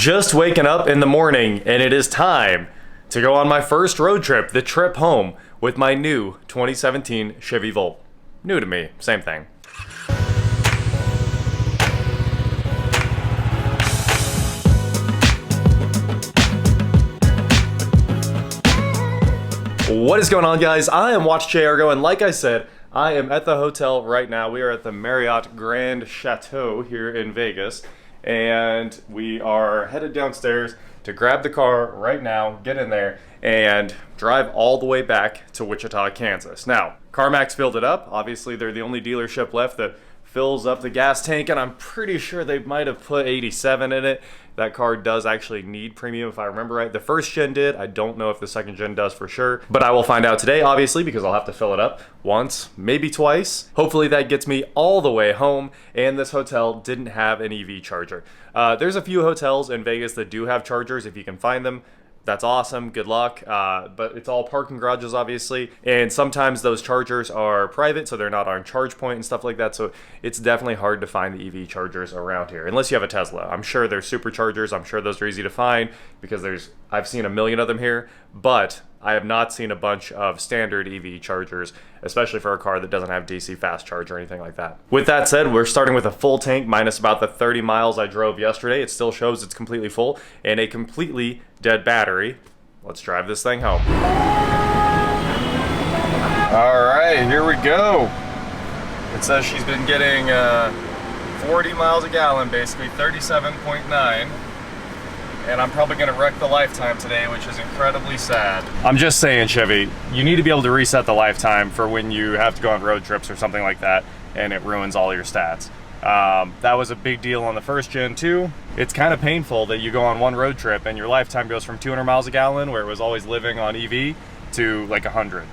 just waking up in the morning and it is time to go on my first road trip, the trip home, with my new 2017 Chevy Volt. New to me, same thing. What is going on, guys? I am Wichita, and like I said, I am at the hotel right now. We are at the Marriott Grand Chateau here in Vegas, and we are headed downstairs to grab the car right now, get in there, and drive all the way back to Wichita, Kansas. Now, CarMax filled it up. Obviously, they're the only dealership left that fills up the gas tank, and I'm pretty sure they might have put 87 in it. That car does actually need premium, if I remember right. The first gen did. I don't know if the second gen does for sure, but I will find out today, obviously, because I'll have to fill it up once, maybe twice. Hopefully that gets me all the way home, and this hotel didn't have an EV charger. There's a few hotels in Vegas that do have chargers if you can find them. That's awesome, good luck, but it's all parking garages, obviously, and sometimes those chargers are private, so they're not on ChargePoint and stuff like that, so it's definitely hard to find the EV chargers around here, unless you have a Tesla. I'm sure there's superchargers, I'm sure those are easy to find, because I've seen a million of them here, but I have not seen a bunch of standard EV chargers, especially for a car that doesn't have DC fast charge or anything like that. With that said, we're starting with a full tank minus about the 30 miles I drove yesterday. It still shows it's completely full, and a completely dead battery. Let's drive this thing home. All right, here we go. It says she's been getting 40 miles a gallon, basically 37.9. And I'm probably gonna wreck the lifetime today, which is incredibly sad. I'm just saying, Chevy, you need to be able to reset the lifetime for when you have to go on road trips or something like that, and it ruins all your stats. That was a big deal on the first gen too. It's kind of painful that you go on one road trip and your lifetime goes from 200 miles a gallon, where it was always living on EV, to like 100.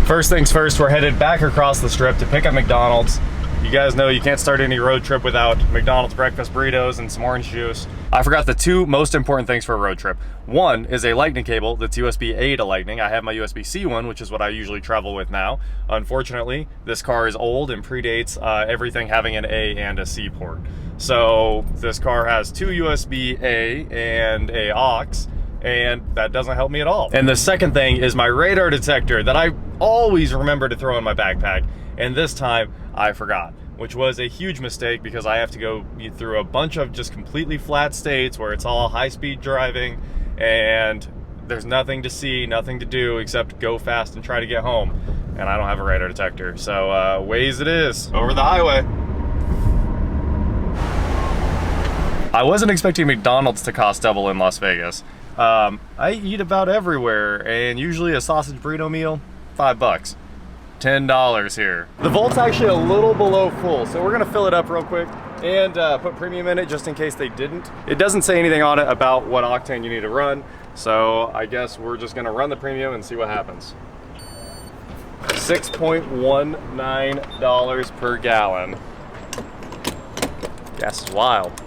First things first, we're headed back across the strip to pick up McDonald's. You guys know you can't start any road trip without McDonald's breakfast burritos and some orange juice. I forgot the two most important things for a road trip. One is a lightning cable that's USB-A to lightning. I have my USB-C one, which is what I usually travel with now. Unfortunately, this car is old and predates everything having an A and a C port. So this car has two USB-A and a aux, and that doesn't help me at all. And the second thing is my radar detector that I always remember to throw in my backpack. And this time I forgot, which was a huge mistake because I have to go through a bunch of just completely flat states where it's all high-speed driving and there's nothing to see, nothing to do except go fast and try to get home. And I don't have a radar detector, so Waze it is. Over the highway. I wasn't expecting McDonald's to cost double in Las Vegas. I eat about everywhere, and usually a sausage burrito meal, $5. $10 here. The Volt's actually a little below full, so we're gonna fill it up real quick and put premium in it just in case they didn't. It doesn't say anything on it about what octane you need to run, so I guess we're just gonna run the premium and see what happens. $6.19 per gallon. Gas is wild.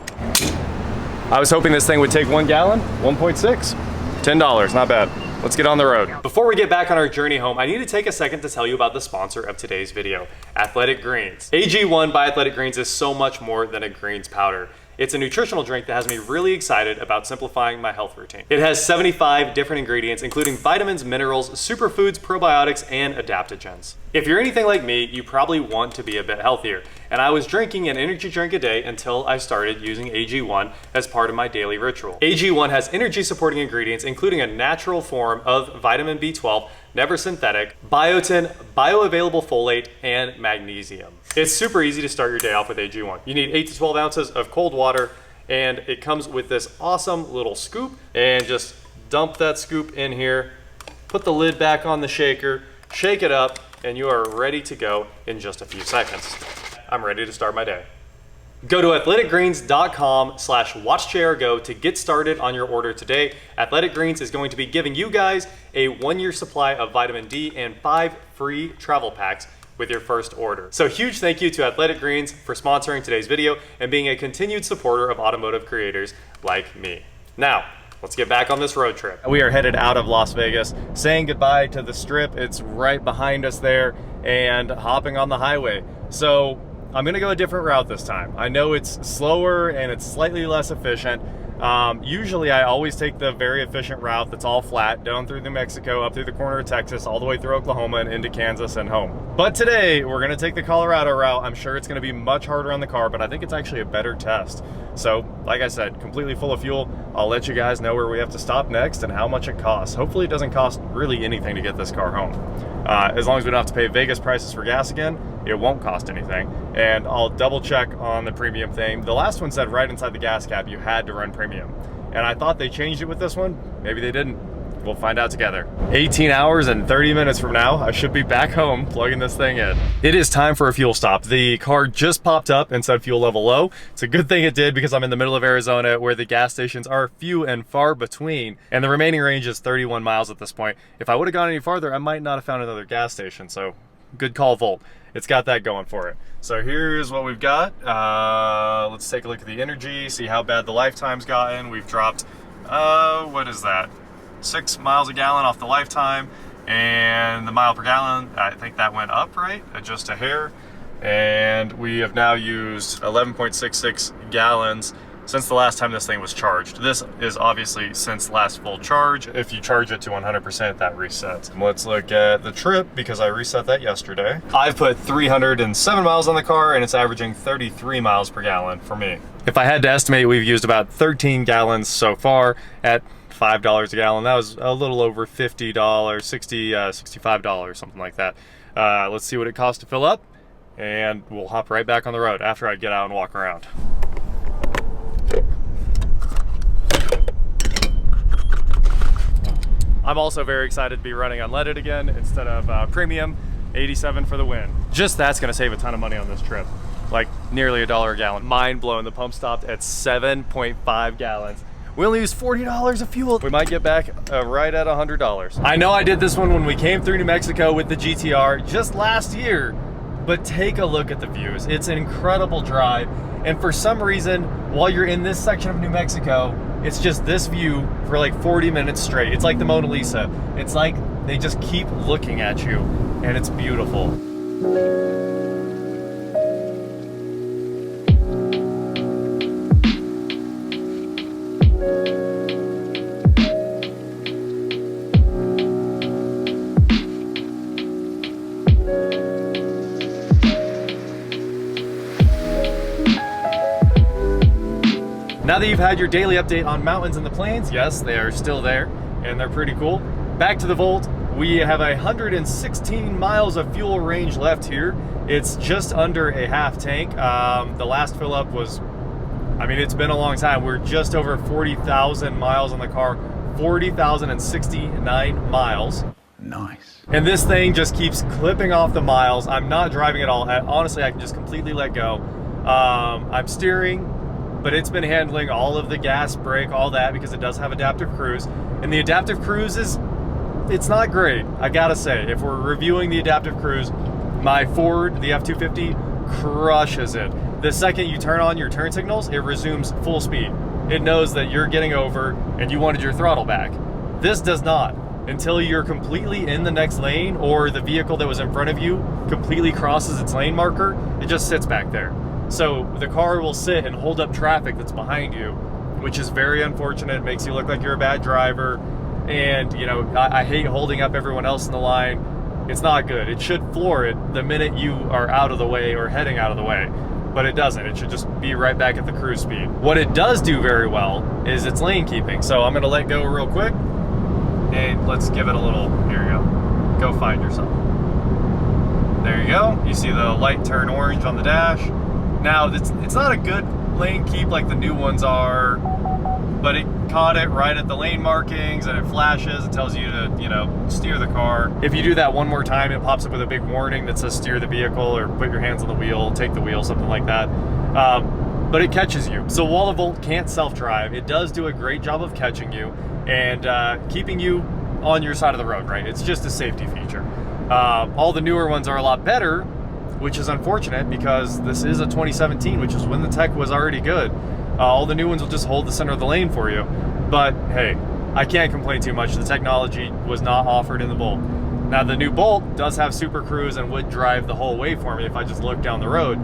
I was hoping this thing would take 1 gallon, 1.6. $10, not bad. Let's get on the road. Before we get back on our journey home, I need to take a second to tell you about the sponsor of today's video, Athletic Greens. AG1 by Athletic Greens is so much more than a greens powder. It's a nutritional drink that has me really excited about simplifying my health routine. It has 75 different ingredients, including vitamins, minerals, superfoods, probiotics, and adaptogens. If you're anything like me, you probably want to be a bit healthier. And I was drinking an energy drink a day until I started using AG1 as part of my daily ritual. AG1 has energy supporting ingredients, including a natural form of vitamin B12, never synthetic, biotin, bioavailable folate, and magnesium. It's super easy to start your day off with AG1. You need 8 to 12 ounces of cold water, and it comes with this awesome little scoop, and just dump that scoop in here, put the lid back on the shaker, shake it up, and you are ready to go in just a few seconds. I'm ready to start my day. Go to athleticgreens.com/watchchairgo to get started on your order today. Athletic Greens is going to be giving you guys a 1-year supply of vitamin D and 5 free travel packs with your first order. So huge thank you to Athletic Greens for sponsoring today's video and being a continued supporter of automotive creators like me. Now, let's get back on this road trip. We are headed out of Las Vegas, saying goodbye to the strip. It's right behind us there, and hopping on the highway. So I'm gonna go a different route this time. I know it's slower and it's slightly less efficient. Usually I always take the very efficient route that's all flat, down through New Mexico, up through the corner of Texas, all the way through Oklahoma and into Kansas and home. But today we're gonna take the Colorado route. I'm sure it's gonna be much harder on the car, but I think it's actually a better test. So, like I said, completely full of fuel. I'll let you guys know where we have to stop next and how much it costs. Hopefully it doesn't cost really anything to get this car home. As long as we don't have to pay Vegas prices for gas again, it won't cost anything. And I'll double check on the premium thing. The last one said right inside the gas cap you had to run premium. And I thought they changed it with this one. Maybe they didn't. We'll find out together. 18 hours and 30 minutes from now, I should be back home plugging this thing in. It is time for a fuel stop. The car just popped up and said fuel level low. It's a good thing it did because I'm in the middle of Arizona where the gas stations are few and far between. And the remaining range is 31 miles at this point. If I would have gone any farther, I might not have found another gas station. So good call, Volt. It's got that going for it. So here's what we've got. Let's take a look at the energy, see how bad the lifetime's gotten. We've dropped, what is that? 6 miles a gallon off the lifetime, and the mile per gallon, I think that went up, right? Just a hair. And we have now used 11.66 gallons since the last time this thing was charged. This is obviously since last full charge. If you charge it to 100%, that resets. Let's look at the trip because I reset that yesterday. I've put 307 miles on the car and it's averaging 33 miles per gallon for me. If I had to estimate, we've used about 13 gallons so far at $5 a gallon. That was a little over $50, $65, something like that. Let's see what it costs to fill up, and we'll hop right back on the road after I get out and walk around. I'm also very excited to be running unleaded again instead of premium. 87 for the win. Just that's gonna save a ton of money on this trip. Like nearly $1 a gallon. Mind blown, the pump stopped at 7.5 gallons. We only used $40 of fuel. We might get back right at $100. I know I did this one when we came through New Mexico with the GTR just last year, but take a look at the views. It's an incredible drive. And for some reason, while you're in this section of New Mexico, it's just this view for like 40 minutes straight. It's like the Mona Lisa. It's like they just keep looking at you, and it's beautiful. Now that you've had your daily update on mountains and the plains, yes, they are still there and they're pretty cool. Back to the Volt, we have 116 miles of fuel range left here. It's just under a half tank. The last fill up was, I mean, it's been a long time. We're just over 40,000 miles on the car, 40,069 miles. Nice. And this thing just keeps clipping off the miles. I'm not driving at all. Honestly, I can just completely let go. I'm steering, but it's been handling all of the gas, brake, all that because it does have adaptive cruise. And the adaptive cruise it's not great, I gotta say. If we're reviewing the adaptive cruise, my Ford, the F-250, crushes it. The second you turn on your turn signals, it resumes full speed. It knows that you're getting over and you wanted your throttle back. This does not. Until you're completely in the next lane or the vehicle that was in front of you completely crosses its lane marker, it just sits back there. So the car will sit and hold up traffic that's behind you, which is very unfortunate. It makes you look like you're a bad driver. And you know, I hate holding up everyone else in the line. It's not good. It should floor it the minute you are out of the way or heading out of the way, but it doesn't. It should just be right back at the cruise speed. What it does do very well is its lane keeping. So I'm gonna let go real quick and let's give it a little, here you go. Go find yourself. There you go. You see the light turn orange on the dash. Now, it's not a good lane keep like the new ones are, but it caught it right at the lane markings and it flashes. It tells you to, you know, steer the car. If you do that one more time, it pops up with a big warning that says steer the vehicle or put your hands on the wheel, take the wheel, something like that. But it catches you. So while the Volt can't self-drive, it does do a great job of catching you and keeping you on your side of the road, right? It's just a safety feature. All the newer ones are a lot better, which is unfortunate because this is a 2017, which is when the tech was already good. All the new ones will just hold the center of the lane for you. But hey, I can't complain too much. The technology was not offered in the Volt. Now the new Bolt does have Super Cruise and would drive the whole way for me if I just looked down the road.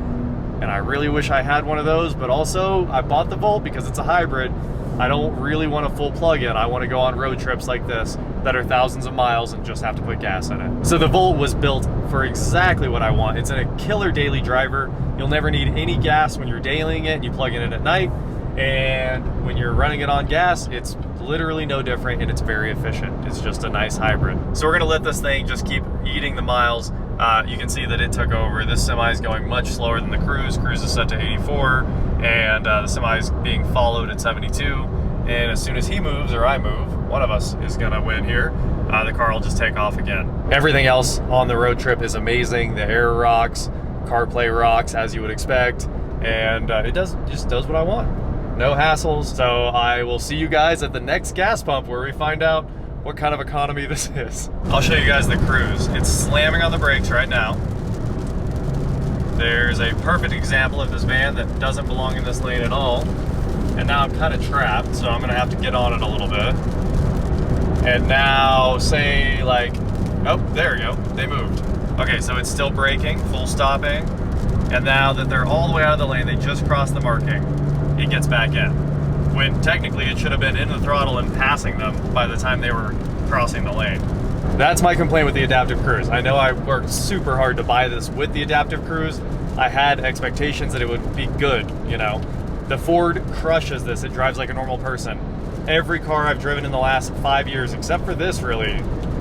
and I really wish I had one of those, but also I bought the Volt because it's a hybrid. I don't really want a full plug-in. I want to go on road trips like this that are thousands of miles and just have to put gas in it. So the Volt was built for exactly what I want. It's a killer daily driver. You'll never need any gas when you're dailying it and you plug in it at night. And when you're running it on gas, it's literally no different, and it's very efficient. It's just a nice hybrid. So we're gonna let this thing just keep eating the miles. You can see that it took over. This semi is going much slower than the Cruise. Cruise is set to 84, and the semi is being followed at 72. And as soon as he moves, or I move, one of us is gonna win here. The car will just take off again. Everything else on the road trip is amazing. The air rocks, CarPlay rocks, as you would expect, and it just does what I want. No hassles. So I will see you guys at the next gas pump where we find out what kind of economy this is. I'll show you guys the Cruise. It's slamming on the brakes right now. There's a perfect example of this van that doesn't belong in this lane at all. And now I'm kind of trapped, so I'm gonna have to get on it a little bit. And now say like, oh, there we go, they moved. Okay, so it's still braking, full stopping. And now that they're all the way out of the lane, they just crossed the marking, it gets back in. When technically it should have been in the throttle and passing them by the time they were crossing the lane. That's my complaint with the Adaptive Cruise. I know I worked super hard to buy this with the Adaptive Cruise. I had expectations that it would be good, you know. The Ford crushes this. It drives like a normal person. Every car I've driven in the last 5 years, except for this really,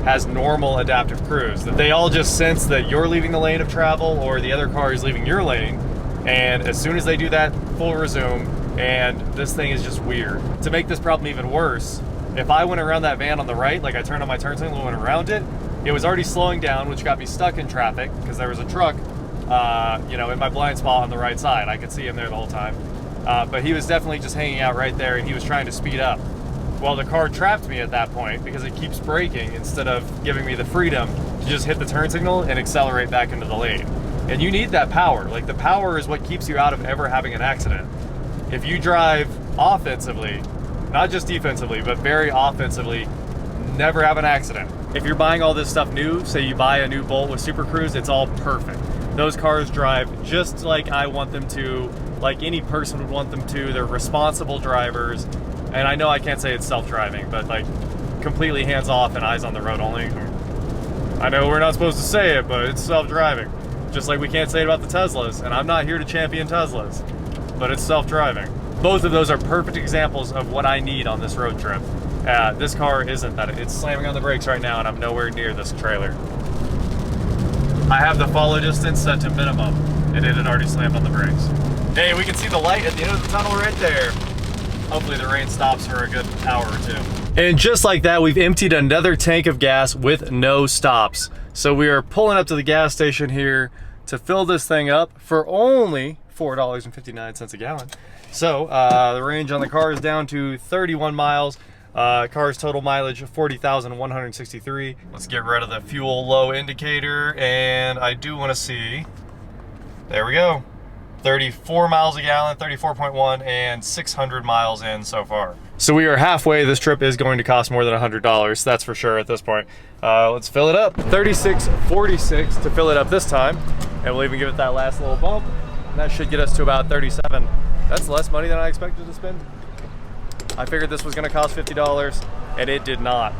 has normal Adaptive Cruise. They all just sense that you're leaving the lane of travel or the other car is leaving your lane. And as soon as they do that, full resume. And this thing is just weird. To make this problem even worse, if I went around that van on the right, like I turned on my turn signal and went around it, it was already slowing down, which got me stuck in traffic because there was a truck, you know, in my blind spot on the right side. I could see him there the whole time. But he was definitely just hanging out right there, and he was trying to speed up. Well, the car trapped me at that point because it keeps braking instead of giving me the freedom to just hit the turn signal and accelerate back into the lane. And you need that power. Like, the power is what keeps you out of ever having an accident. If you drive offensively, not just defensively, but very offensively, never have an accident. If you're buying all this stuff new, say you buy a new Volt with Super Cruise, it's all perfect. Those cars drive just like I want them to, like any person would want them to. They're responsible drivers. And I know I can't say it's self-driving, but like completely hands-off and eyes on the road only. I know we're not supposed to say it, but it's self-driving. Just like we can't say it about the Teslas, and I'm not here to champion Teslas, but it's self-driving. Both of those are perfect examples of what I need on this road trip. This car isn't that. It's slamming on the brakes right now, and I'm nowhere near this trailer. I have the follow distance set to minimum, and it had already slammed on the brakes. Hey, we can see the light at the end of the tunnel right there. Hopefully the rain stops for a good hour or two. And just like that, we've emptied another tank of gas with no stops. So we are pulling up to the gas station here to fill this thing up for only $4.59 a gallon. So the range on the car is down to 31 miles. Car's total mileage of 40,163. Let's get rid of the fuel low indicator, and I do want to see, there we go, 34 miles a gallon, 34.1, and 600 miles in so far. So we are halfway. This trip is going to cost more than $100, that's for sure at this point. Let's fill it up. $36.46 to fill it up this time, and we'll even give it that last little bump, and that should get us to about $37. That's less money than I expected to spend. I figured this was gonna cost $50, and it did not.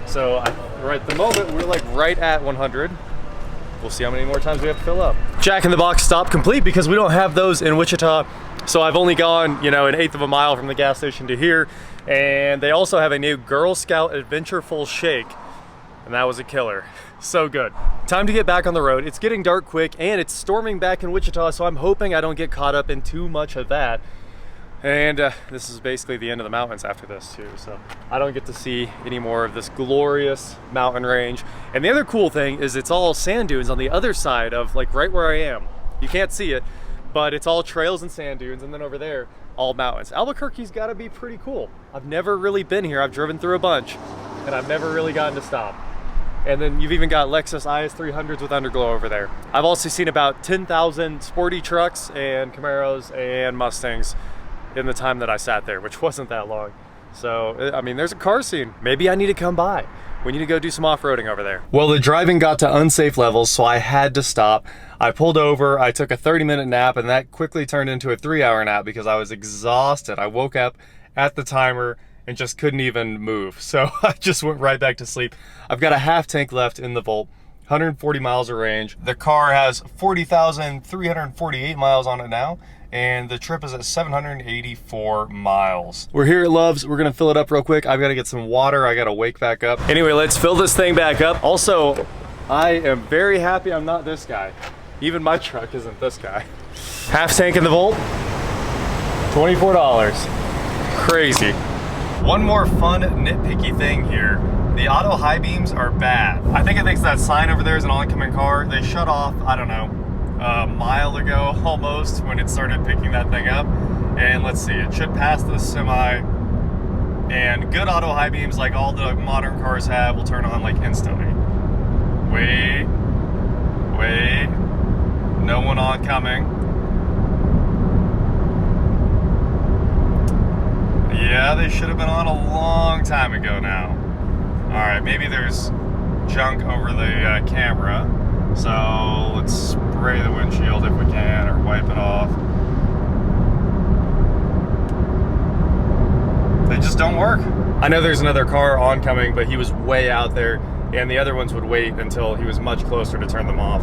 So right at the moment, we're like right at 100. We'll see how many more times we have to fill up. Jack in the Box stop complete because we don't have those in Wichita. So I've only gone, you know, an eighth of a mile from the gas station to here. And they also have a new Girl Scout Adventureful Shake. And that was a killer. So good. Time to get back on the road. It's getting dark quick and it's storming back in Wichita. So I'm hoping I don't get caught up in too much of that. And this is basically the end of the mountains after this too. So I don't get to see any more of this glorious mountain range. And the other cool thing is it's all sand dunes on the other side of like right where I am. You can't see it, but it's all trails and sand dunes. And then over there, all mountains. Albuquerque's gotta be pretty cool. I've never really been here. I've driven through a bunch and I've never really gotten to stop. And then you've even got Lexus IS300s with underglow over there. I've also seen about 10,000 sporty trucks and Camaros and Mustangs in the time that I sat there, which wasn't that long. So, I mean, there's a car scene. Maybe I need to come by. We need to go do some off-roading over there. Well, the driving got to unsafe levels, so I had to stop. I pulled over, I took a 30-minute nap, and that quickly turned into a 3-hour nap because I was exhausted. I woke up at the timer and just couldn't even move. So I just went right back to sleep. I've got a half tank left in the Volt, 140 miles of range. The car has 40,348 miles on it now, and the trip is at 784 miles. We're here at Love's. We're gonna fill it up real quick. I've gotta get some water. I gotta wake back up. Anyway, let's fill this thing back up. Also, I am very happy I'm not this guy. Even my truck isn't this guy. Half tank in the Volt, $24. Crazy. One more fun nitpicky thing here. The auto high beams are bad. I think it thinks that sign over there is an oncoming car. They shut off, I don't know, a mile ago almost when it started picking that thing up. And let's see, it should pass the semi. And good auto high beams, like all the modern cars have, will turn on like instantly. Wait, no one oncoming. Yeah, they should have been on a long time ago now. All right, maybe there's junk over the camera. So let's spray the windshield if we can, or wipe it off. They just don't work. I know there's another car oncoming, but he was way out there, and the other ones would wait until he was much closer to turn them off.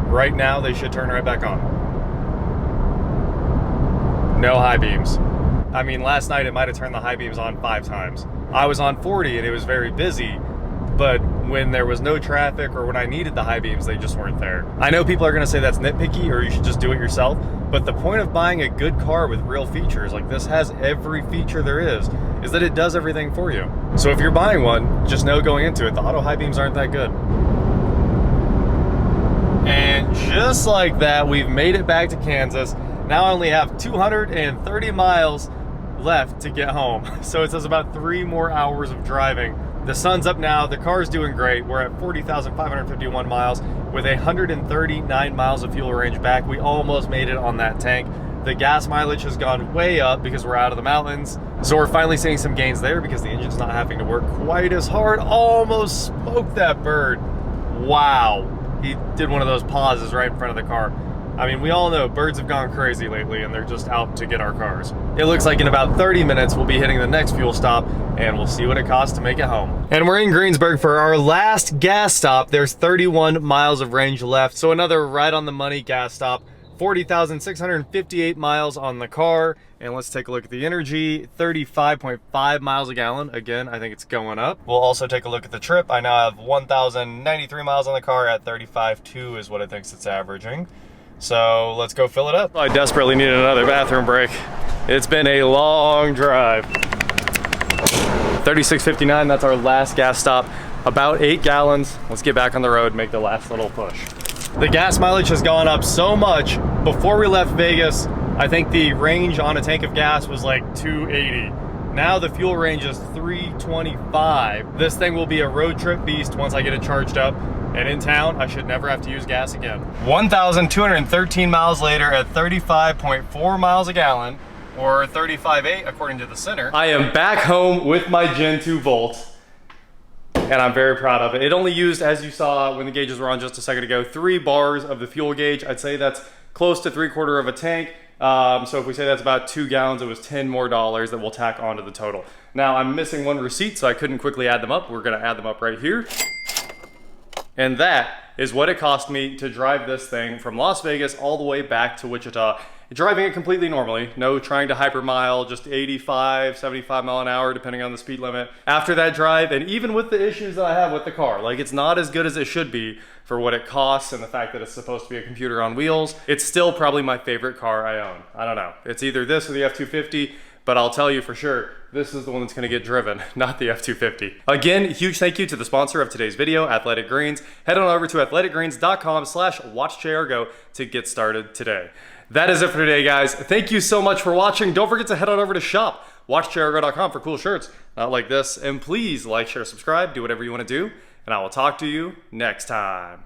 Right now, they should turn right back on. No high beams. I mean, last night it might have turned the high beams on 5 times. I was on 40 and it was very busy, but when there was no traffic or when I needed the high beams, they just weren't there. I know people are gonna say that's nitpicky or you should just do it yourself, but the point of buying a good car with real features, like this has every feature there is that it does everything for you. So if you're buying one, just know going into it, the auto high beams aren't that good. And just like that, we've made it back to Kansas. Now I only have 230 miles left to get home. So it says about 3 more hours of driving. The sun's up now, the car's doing great. We're at 40,551 miles with 139 miles of fuel range back. We almost made it on that tank. The gas mileage has gone way up because we're out of the mountains. So we're finally seeing some gains there because the engine's not having to work quite as hard. Almost smoked that bird. Wow. He did one of those pauses right in front of the car. I mean, we all know birds have gone crazy lately and they're just out to get our cars. It looks like in about 30 minutes, we'll be hitting the next fuel stop and we'll see what it costs to make it home. And we're in Greensburg for our last gas stop. There's 31 miles of range left. So another right on the money gas stop. 40,658 miles on the car. And let's take a look at the energy, 35.5 miles a gallon. Again, I think it's going up. We'll also take a look at the trip. I now have 1,093 miles on the car at 35.2 is what it thinks it's averaging. So let's go fill it up. I desperately need another bathroom break. It's been a long drive. 36.59, that's our last gas stop. About 8 gallons. Let's get back on the road, make the last little push. The gas mileage has gone up so much. Before we left Vegas, I think the range on a tank of gas was like 280. Now the fuel range is 325. This thing will be a road trip beast once I get it charged up. And in town, I should never have to use gas again. 1,213 miles later at 35.4 miles a gallon, or 35.8 according to the center. I am back home with my Gen 2 Volt. And I'm very proud of it. It only used, as you saw when the gauges were on just a second ago, 3 bars of the fuel gauge. I'd say that's close to 3/4 of a tank. So if we say that's about 2 gallons, it was $10 more that we'll tack onto the total. Now I'm missing 1 receipt, so I couldn't quickly add them up. We're gonna add them up right here. And that is what it cost me to drive this thing from Las Vegas all the way back to Wichita. Driving it completely normally, no trying to hypermile, just 85, 75 mile an hour, depending on the speed limit. After that drive, and even with the issues that I have with the car, like it's not as good as it should be for what it costs and the fact that it's supposed to be a computer on wheels, it's still probably my favorite car I own. I don't know. It's either this or the F-250, but I'll tell you for sure, this is the one that's gonna get driven, not the F-250. Again, huge thank you to the sponsor of today's video, Athletic Greens. Head on over to athleticgreens.com/watchJRGo to get started today. That is it for today, guys. Thank you so much for watching. Don't forget to head on over to shop.watchJRGo.com for cool shirts, not like this. And please like, share, subscribe, do whatever you wanna do, and I will talk to you next time.